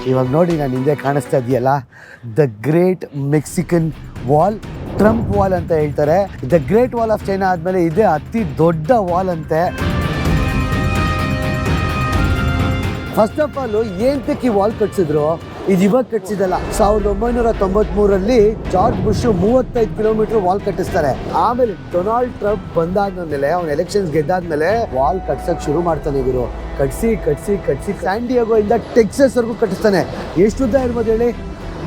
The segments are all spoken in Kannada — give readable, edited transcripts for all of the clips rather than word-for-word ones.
ಇವಾಗ ನೋಡಿ ನಾನು ಹಿಂದೆ ಕಾಣಿಸ್ತಾ ಇದೆಯಲ್ಲ, the great Mexican wall, Trump wall ಅಂತ ಹೇಳ್ತಾರೆ. The great wall of China ಆದಮೇಲೆ ಇದೇ ಅತಿ ದೊಡ್ಡ ವಾಲ್ ಅಂತೆ. ಫಸ್ಟ್ ಆಫ್ ಆಲ್ ಏನಕ್ಕೆ ಈ ವಾಲ್ ಕಟ್ಸಿದ್ರು? ಇದು ಇವಾಗ ಕಟ್ಸಿದಲ್ಲ, 1993ರಲ್ಲಿ ಜಾರ್ಜ್ ಬುಷ್ 35 ಕಿಲೋಮೀಟರ್ ವಾಲ್ ಕಟ್ಟಿಸ್ತಾರೆ. ಆಮೇಲೆ ಡೊನಾಲ್ಡ್ ಟ್ರಂಪ್ ಬಂದಾದ್ಮೇಲೆ, ಅವ್ನ ಎಲೆಕ್ಷನ್ಸ್ ಗೆದ್ದಾದ್ಮೇಲೆ ವಾಲ್ ಕಟ್ಸಕ್ ಶುರು ಮಾಡ್ತಾನೆ. ಇವರು ಕಟ್ಸಿ ಸ್ಯಾನ್ ಡಿಯೇಗೋ ಇಂದ ಟೆಕ್ಸಸ್ ವರೆಗೂ ಕಟ್ಟಿಸ್ತಾನೆ. ಎಷ್ಟು ಉದ್ದ ಇರ್ಬೋದು ಹೇಳಿ?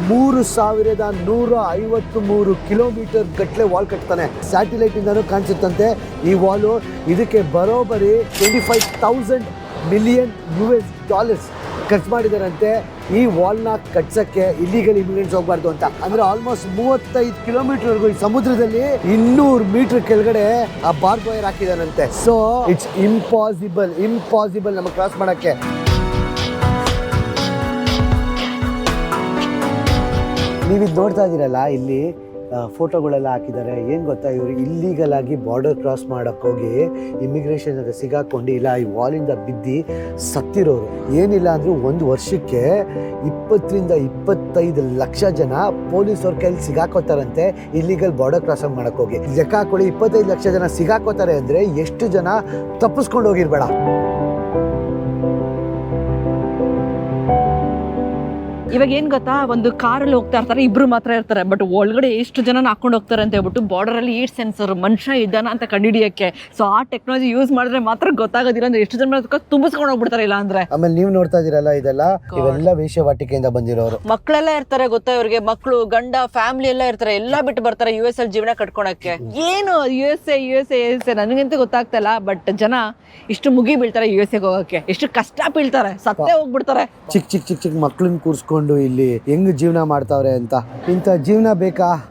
3153 ಕಿಲೋಮೀಟರ್ ಗಟ್ಟಲೆ ವಾಲ್ ಕಟ್ತಾನೆ. ಸ್ಯಾಟಿಲೈಟ್ ಇಂದಾನು ಕಾಣಿಸುತ್ತಂತೆ ಈ ವಾಲು. ಇದಕ್ಕೆ ಬರೋಬರಿ $25,000 ಮಿಲಿಯನ್ ಖರ್ಚು ಮಾಡಿದಾರಂತೆ ಈ ವಾಲ್ನ ಕಟ್ಸಕ್ಕೆ. ಇಲ್ಲಿಗಲ್ ಇಮಿಗ್ರೆಂಟ್ಸ್ ಹೋಗ್ಬಾರ್ದು ಅಂತ. ಅಂದ್ರೆ ಆಲ್ಮೋಸ್ಟ್ 35 ಕಿಲೋಮೀಟರ್ವರೆಗೂ ಈ ಸಮುದ್ರದಲ್ಲಿ 200 ಮೀಟರ್ ಕೆಳಗಡೆ ಆ ಬಾರ್ಬ್ ವೈರ್ ಹಾಕಿದಾರಂತೆ. ಸೊ ಇಟ್ಸ್ ಇಂಪಾಸಿಬಲ್ ನಮಗೆ ಕ್ರಾಸ್ ಮಾಡಕ್ಕೆ. ನೀವಿದು ನೋಡ್ತಾ ಇದ್ದೀರಲ್ಲ, ಇಲ್ಲಿ ಫೋಟೋಗಳೆಲ್ಲ ಹಾಕಿದ್ದಾರೆ. ಏನು ಗೊತ್ತಾ, ಇವರು ಇಲ್ಲೀಗಲ್ ಆಗಿ ಬಾರ್ಡರ್ ಕ್ರಾಸ್ ಮಾಡೋಕ್ಕೆ ಹೋಗಿ ಇಮಿಗ್ರೇಷನ್ ಸಿಗಾಕೊಂಡು ಇಲ್ಲ ಈ ವಾಲಿಂದ ಬಿದ್ದು ಸತ್ತಿರೋರು. ಏನಿಲ್ಲ ಅಂದರೂ ಒಂದು ವರ್ಷಕ್ಕೆ 20-25 ಲಕ್ಷ ಜನ ಪೊಲೀಸವ್ರ ಕೈಲಿ ಸಿಗಾಕೋತಾರಂತೆ ಇಲ್ಲೀಗಲ್ ಬಾರ್ಡರ್ ಕ್ರಾಸ್ ಮಾಡೋಕ್ಕೆ ಹೋಗಿ. ಲೆಕ್ಕ ಹಾಕೊಳ್ಳಿ, 25 ಲಕ್ಷ ಜನ ಸಿಗಾಕೋತಾರೆ ಅಂದರೆ ಎಷ್ಟು ಜನ ತಪ್ಪಿಸ್ಕೊಂಡು ಹೋಗಿರ್ಬೇಡ. ಇವಾಗ ಏನ್ ಗೊತ್ತಾ, ಒಂದು ಕಾರಲ್ಲಿ ಹೋಗ್ತಾ ಇರ್ತಾರೆ, ಇಬ್ರು ಮಾತ್ರ ಇರ್ತಾರೆ, ಬಟ್ ಒಳಗಡೆ ಎಷ್ಟು ಜನ ಹಾಕೊಂಡು ಹೋಗ್ತಾರೆ ಅಂತ ಹೇಳ್ಬಿಟ್ಟು ಬಾರ್ಡರ್ ಅಲ್ಲಿ ಈಟ್ ಸೆನ್ಸರ್ ಮನುಷ್ಯ ಇದ್ದಾನ ಅಂತ ಕಂಡುಹಿಡಿಯಕ್ಕೆ. ಸೊ ಆ ಟೆಕ್ನಾಲಜಿ ಯೂಸ್ ಮಾಡಿದ್ರೆ ಮಾತ್ರ ಗೊತ್ತಾಗೋದಿಲ್ಲ ಅಂದ್ರೆ ಎಷ್ಟು ಜನ ತುಂಬಿಸ್ಕೊಂಡು ಹೋಗ್ಬಿಡ್ತಾರೆ. ಇಲ್ಲ ಅಂದ್ರೆ ಆಮೇಲೆ ನೀವು ನೋಡ್ತಾ ಇದೀರಲ್ಲ, ಇವೆಲ್ಲ ವೇಶ್ಯಾವಾಟಿಕೆಯಿಂದ ಬಂದಿರೋರು. ಮಕ್ಕಳೆಲ್ಲ ಇರ್ತಾರೆ ಗೊತ್ತಾ ಇವ್ರಿಗೆ, ಮಕ್ಕಳು ಗಂಡ ಫ್ಯಾಮಿಲಿ ಎಲ್ಲ ಇರ್ತಾರೆ, ಎಲ್ಲ ಬಿಟ್ಟು ಬರ್ತಾರೆ US ಅಲ್ಲಿ ಜೀವನ ಕಟ್ಕೊಳಕ್ಕೆ. ಏನು USA ನನಗಂತೂ ಗೊತ್ತಾಗ್ತಾ ಇಲ್ಲ. ಬಟ್ ಜನ ಇಷ್ಟು ಮುಗಿ ಬೀಳ್ತಾರೆ USA ಹೋಗಕ್ಕೆ, ಎಷ್ಟು ಕಷ್ಟ ಬೀಳ್ತಾರೆ, ಸತ್ತೇ ಹೋಗ್ಬಿಡ್ತಾರೆ. ಚಿಕ್ಕ ಮಕ್ಕಳನ್ನ ಕೂರಿಸ್ಕೊಂಡು ಇಲ್ಲಿ ಹೆಂಗ್ ಜೀವನ ಮಾಡ್ತಾವ್ರೆ ಅಂತ. ಇಂಥ ಜೀವನ ಬೇಕಾ?